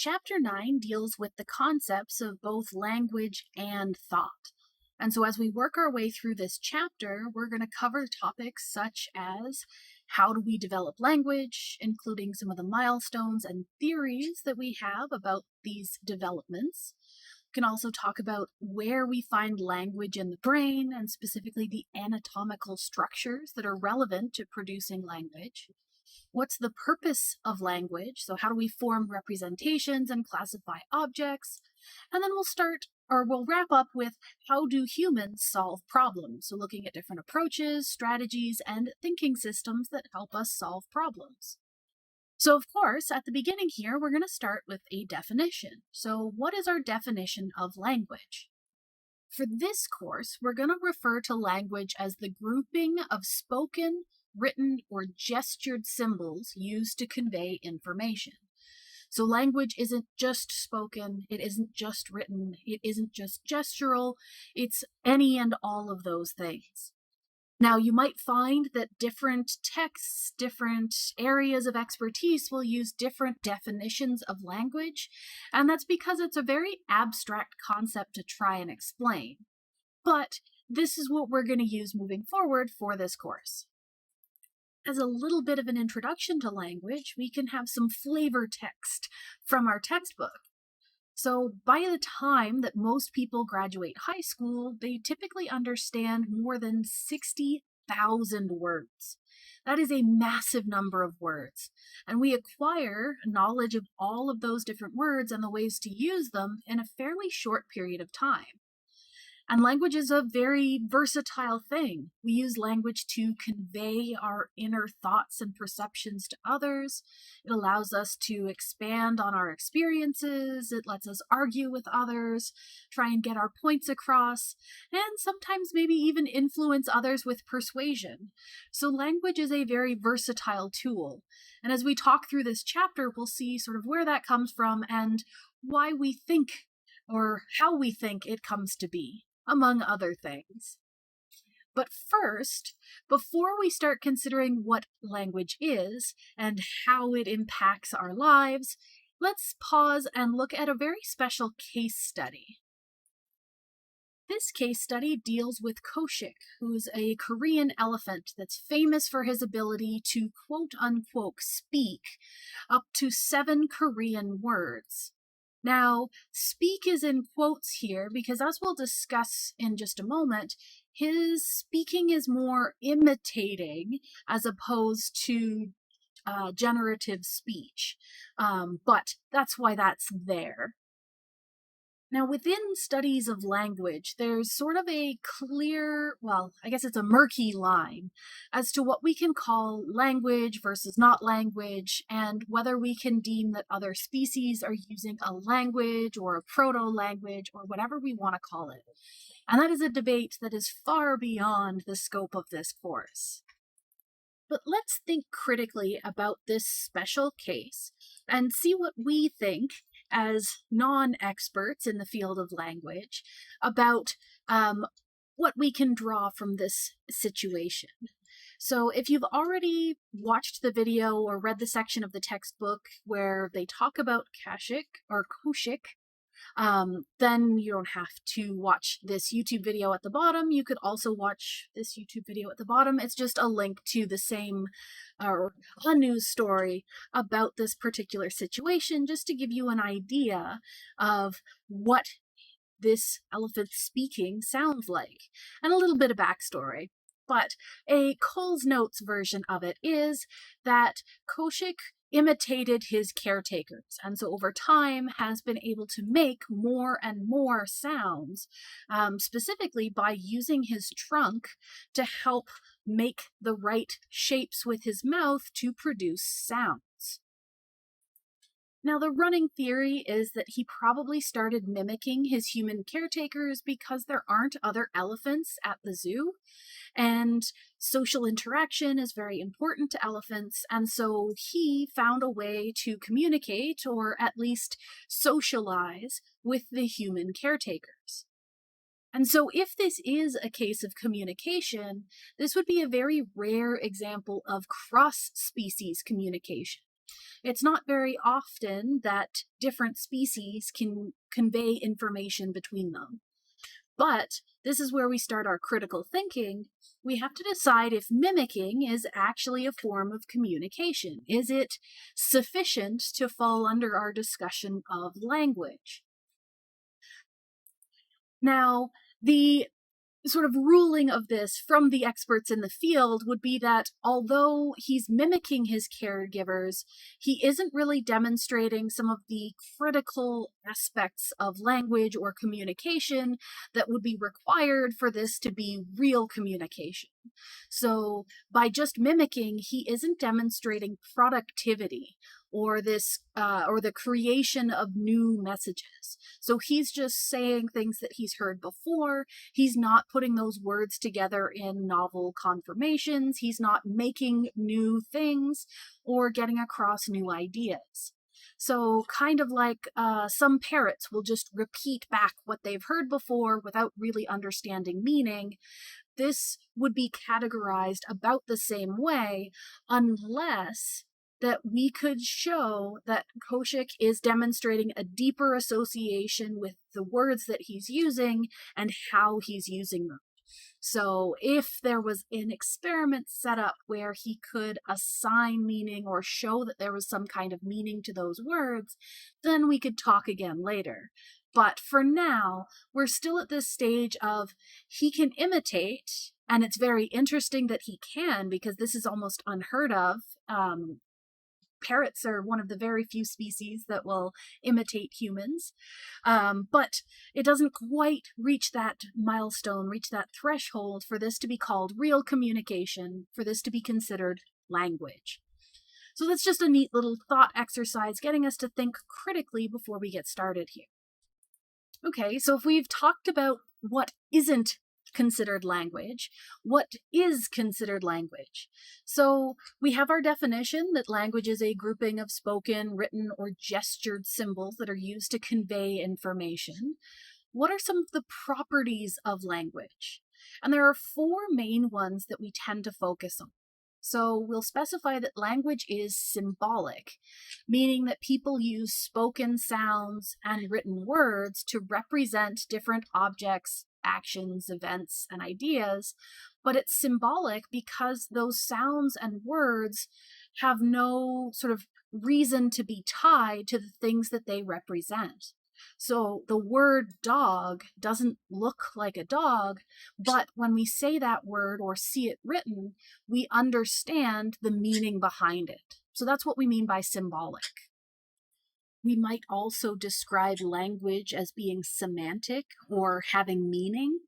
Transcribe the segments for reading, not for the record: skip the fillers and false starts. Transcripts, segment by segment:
Chapter 9 deals with the concepts of both language and thought. And so, as we work our way through this chapter, we're going to cover topics such as how do we develop language, including some of the milestones and theories that we have about these developments. We can also talk about where we find language in the brain, and specifically the anatomical structures that are relevant to producing language. What's the purpose of language? So how do we form representations and classify objects? And then we'll wrap up with how do humans solve problems? So looking at different approaches, strategies, and thinking systems that help us solve problems. So of course, at the beginning here, we're going to start with a definition. So what is our definition of language? For this course, we're going to refer to language as the grouping of spoken, written, or gestured symbols used to convey information. So language isn't just spoken, it isn't just written, it isn't just gestural, it's any and all of those things. Now, you might find that different texts, different areas of expertise will use different definitions of language, and that's because it's a very abstract concept to try and explain. But this is what we're going to use moving forward for this course. As a little bit of an introduction to language, we can have some flavor text from our textbook. So by the time that most people graduate high school, they typically understand more than 60,000 words. That is a massive number of words, and we acquire knowledge of all of those different words and the ways to use them in a fairly short period of time. And language is a very versatile thing. We use language to convey our inner thoughts and perceptions to others. It allows us to expand on our experiences. It lets us argue with others, try and get our points across, and sometimes maybe even influence others with persuasion. So language is a very versatile tool. And as we talk through this chapter, we'll see sort of where that comes from and why we think or how we think it comes to be, among other things. But first, before we start considering what language is and how it impacts our lives, let's pause and look at a very special case study. This case study deals with Koshik, who's a Korean elephant that's famous for his ability to quote-unquote speak up to 7 Korean words. Now, speak is in quotes here because, as we'll discuss in just a moment, his speaking is more imitating as opposed to generative speech, but that's why that's there. Now, within studies of language, there's sort of a clear, well, I guess it's a murky line as to what we can call language versus not language, and whether we can deem that other species are using a language or a proto-language or whatever we want to call it. And that is a debate that is far beyond the scope of this course. But let's think critically about this special case and see what we think as non-experts in the field of language about what we can draw from this situation. So if you've already watched the video or read the section of the textbook where they talk about Koshik, then you don't have to watch this YouTube video at the bottom. You could also watch this YouTube video at the bottom. It's just a link to the same or a news story about this particular situation, just to give you an idea of what this elephant speaking sounds like, and a little bit of backstory. But a Cole's Notes version of it is that Koshik imitated his caretakers, and so over time has been able to make more and more sounds, specifically by using his trunk to help make the right shapes with his mouth to produce sounds. Now, the running theory is that he probably started mimicking his human caretakers because there aren't other elephants at the zoo, and social interaction is very important to elephants, and so he found a way to communicate, or at least socialize, with the human caretakers. And so if this is a case of communication, this would be a very rare example of cross-species communication. It's not very often that different species can convey information between them. But this is where we start our critical thinking. We have to decide if mimicking is actually a form of communication. Is it sufficient to fall under our discussion of language? Now, the sort of ruling of this from the experts in the field would be that although he's mimicking his caregivers, he isn't really demonstrating some of the critical aspects of language or communication that would be required for this to be real communication. So by just mimicking, he isn't demonstrating productivity or the creation of new messages. So he's just saying things that he's heard before. He's not putting those words together in novel confirmations. He's not making new things or getting across new ideas. So kind of like some parrots will just repeat back what they've heard before without really understanding meaning. This would be categorized about the same way unless that we could show that Koshik is demonstrating a deeper association with the words that he's using and how he's using them. So if there was an experiment set up where he could assign meaning or show that there was some kind of meaning to those words, then we could talk again later. But for now, we're still at this stage of he can imitate, and it's very interesting that he can because this is almost unheard of. Parrots are one of the very few species that will imitate humans, but it doesn't quite reach that milestone, reach that threshold for this to be called real communication, for this to be considered language. So that's just a neat little thought exercise getting us to think critically before we get started here. Okay, so if we've talked about what isn't considered language, what is considered language? So we have our definition that language is a grouping of spoken, written, or gestured symbols that are used to convey information. What are some of the properties of language? And there are four main ones that we tend to focus on. So we'll specify that language is symbolic, meaning that people use spoken sounds and written words to represent different objects, actions, events, and ideas, but it's symbolic because those sounds and words have no sort of reason to be tied to the things that they represent. So the word dog doesn't look like a dog, but when we say that word or see it written, we understand the meaning behind it. So that's what we mean by symbolic. We might also describe language as being semantic or having meaning.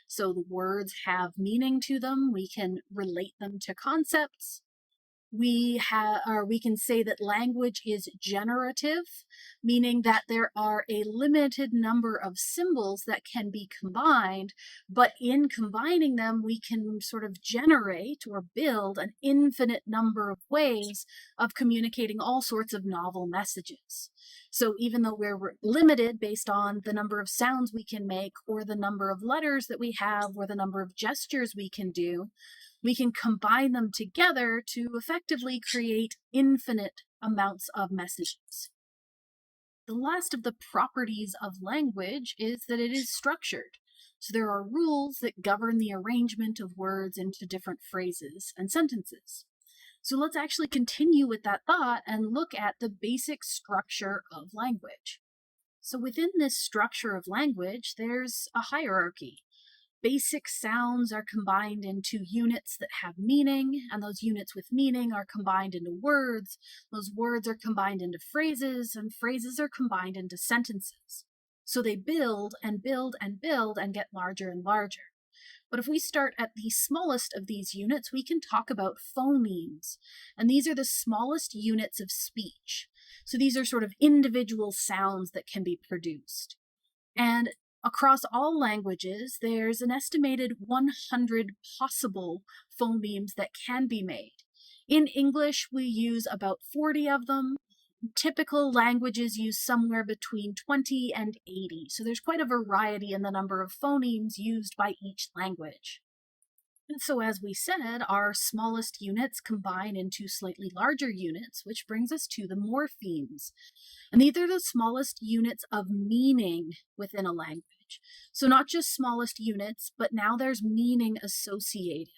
So the words have meaning to them. We can relate them to concepts. We can say that language is generative, meaning that there are a limited number of symbols that can be combined, but in combining them, we can sort of generate or build an infinite number of ways of communicating all sorts of novel messages. So even though we're limited based on the number of sounds we can make, or the number of letters that we have, or the number of gestures we can do, we can combine them together to effectively create infinite amounts of messages. The last of the properties of language is that it is structured. So there are rules that govern the arrangement of words into different phrases and sentences. So let's actually continue with that thought and look at the basic structure of language. So within this structure of language, there's a hierarchy. Basic sounds are combined into units that have meaning, and those units with meaning are combined into words. Those words are combined into phrases, and phrases are combined into sentences. So they build and build and build and get larger and larger. But if we start at the smallest of these units, we can talk about phonemes. And these are the smallest units of speech. So these are sort of individual sounds that can be produced. And across all languages, there's an estimated 100 possible phonemes that can be made. In English, we use about 40 of them. Typical languages use somewhere between 20 and 80. So there's quite a variety in the number of phonemes used by each language. So, as we said, our smallest units combine into slightly larger units, which brings us to the morphemes. And these are the smallest units of meaning within a language. So, not just smallest units, but now there's meaning associated.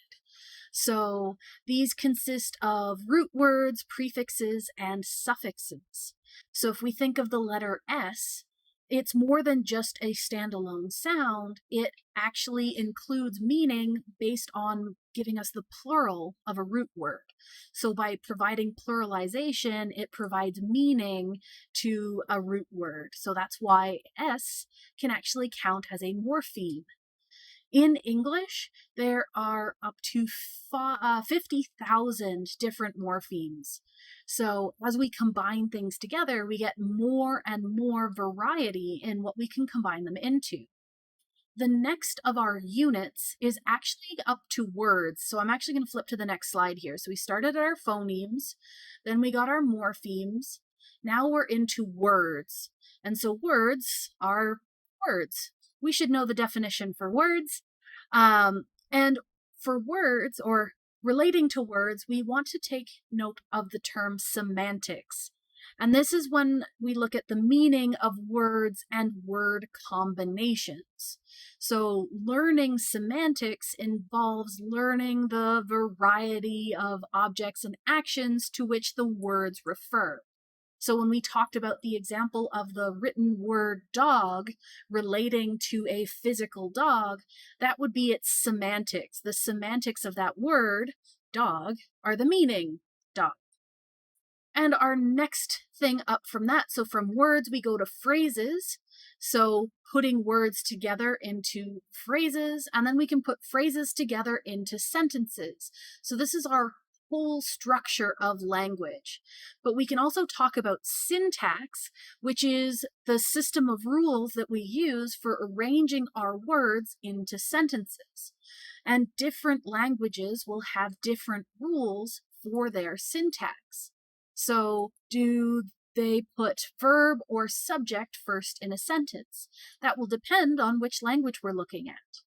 So, these consist of root words, prefixes, and suffixes. So, if we think of the letter S, it's more than just a standalone sound. It actually includes meaning based on giving us the plural of a root word. So by providing pluralization, it provides meaning to a root word. So that's why S can actually count as a morpheme. In English, there are up to 50,000 different morphemes. So as we combine things together, we get more and more variety in what we can combine them into. The next of our units is actually up to words. So I'm actually going to flip to the next slide here. So we started at our phonemes, then we got our morphemes. Now we're into words. And so words are words. We should know the definition for words. And for words, or relating to words, we want to take note of the term semantics. And this is when we look at the meaning of words and word combinations. So learning semantics involves learning the variety of objects and actions to which the words refer. So when we talked about the example of the written word dog relating to a physical dog, that would be its semantics. The semantics of that word, dog, are the meaning, dog. And our next thing up from that, so from words, we go to phrases. So putting words together into phrases, and then we can put phrases together into sentences. So this is our whole structure of language. But we can also talk about syntax, which is the system of rules that we use for arranging our words into sentences. And different languages will have different rules for their syntax. So do they put verb or subject first in a sentence? That will depend on which language we're looking at.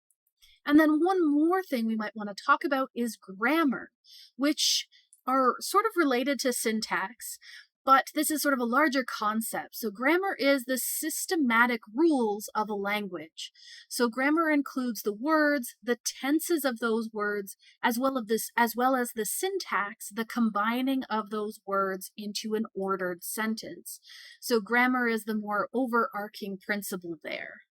And then one more thing we might want to talk about is grammar, which are sort of related to syntax, but this is sort of a larger concept. So grammar is the systematic rules of a language. So grammar includes the words, the tenses of those words, as well as the syntax, the combining of those words into an ordered sentence. So grammar is the more overarching principle there.